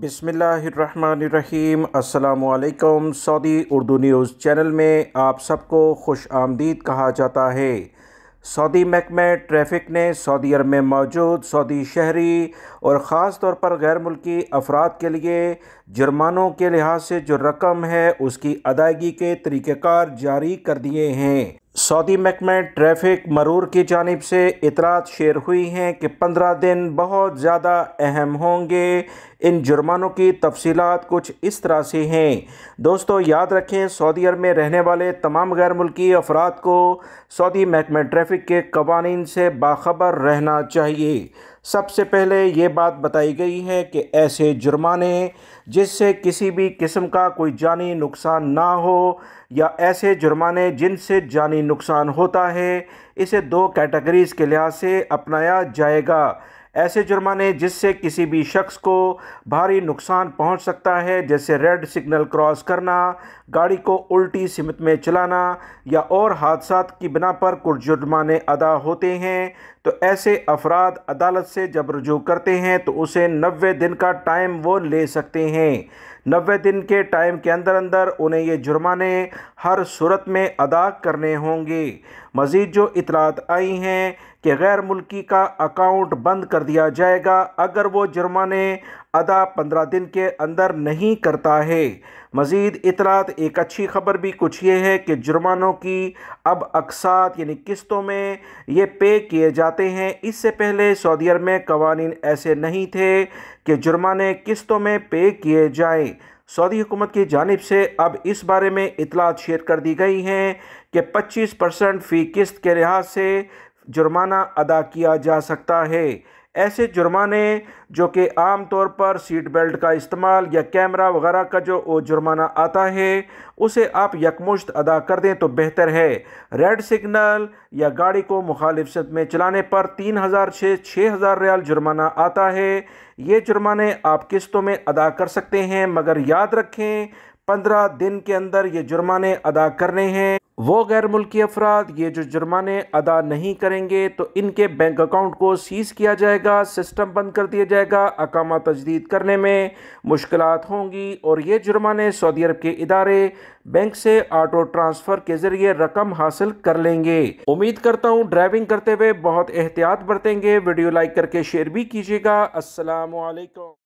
बिस्मिल्लाहिर्रहमानिर्रहीम। अस्सलामुअलैकुम। Saudi Urdu news channel में आप सबको खुश आमदीद कहा जाता है। सऊदी महकमा ट्रैफ़िक ने सऊदी अरब में मौजूद सऊदी शहरी और ख़ास तौर पर गैर मुल्की अफराद के लिए जुर्मानों के लिहाज से जो रकम है उसकी अदायगी के तरीक़ेकार जारी कर दिए हैं। सऊदी महकमा ट्रैफ़िक मरूर की जानिब से इतलात शेयर हुई हैं कि 15 दिन बहुत ज़्यादा अहम होंगे। इन जुर्मानों की तफसीलात कुछ इस तरह से हैं। दोस्तों याद रखें, सऊदी अरब में रहने वाले तमाम गैर मुल्की अफराद को सऊदी महकमा ट्रैफ़िक के कवानीन से बाखबर रहना चाहिए। सबसे पहले ये बात बताई गई है कि ऐसे जुर्माने जिससे किसी भी किस्म का कोई जानी नुकसान ना हो या ऐसे जुर्माने जिनसे जानी नुकसान होता है, इसे दो कैटेगरीज़ के लिहाज से अपनाया जाएगा। ऐसे जुर्माने जिससे किसी भी शख्स को भारी नुकसान पहुंच सकता है, जैसे रेड सिग्नल क्रॉस करना, गाड़ी को उल्टी सिमत में चलाना या और हादसात की बिना पर कुछ जुर्माने अदा होते हैं, तो ऐसे अफराद अदालत से जब रुजू करते हैं तो उसे 90 दिन का टाइम वो ले सकते हैं। 90 दिन के टाइम के अंदर अंदर उन्हें ये जुर्माने हर सूरत में अदा करने होंगे। मज़ीद जो इतलात आई हैं कि गैर मुल्की का अकाउंट बंद कर दिया जाएगा अगर वो जुर्माने अदा 15 दिन के अंदर नहीं करता है। मज़ीद इतलात एक अच्छी खबर भी कुछ ये है कि जुर्मानों की अब अक़सात यानी किस्तों में ये पे किए जाते हैं। इससे पहले सऊदी अरब में कवानीन ऐसे नहीं थे कि जुर्माने किस्तों में पे किए जाएं। सऊदी हुकूमत की जानिब से अब इस बारे में इतलात शेयर कर दी गई हैं कि 25% फ़ी किस्त के लिहाज से जुर्माना अदा किया जा सकता है। ऐसे जुर्माने जो कि आम तौर पर सीट बेल्ट का इस्तेमाल या कैमरा वगैरह का जो जुर्माना आता है उसे आप यकमुश्त अदा कर दें तो बेहतर है। रेड सिग्नल या गाड़ी को मुखालिफ सिमत में चलाने पर 3000 से 6000 रियाल जुर्माना आता है। ये जुर्माने आप किस्तों में अदा कर सकते हैं, मगर याद रखें 15 दिन के अंदर ये जुर्माने अदा करने हैं। वो गैर मुल्की अफराद ये जो जुर्माने अदा नहीं करेंगे तो इनके बैंक अकाउंट को सीज़ किया जाएगा, सिस्टम बंद कर दिया जाएगा, अकामा तजदीद करने में मुश्किलात होंगी और ये जुर्माने सऊदी अरब के इदारे बैंक से ऑटो ट्रांसफ़र के ज़रिए रकम हासिल कर लेंगे। उम्मीद करता हूँ ड्राइविंग करते हुए बहुत एहतियात बरतेंगे। वीडियो लाइक करके शेयर भी कीजिएगा। अस्सलामु अलैकुम।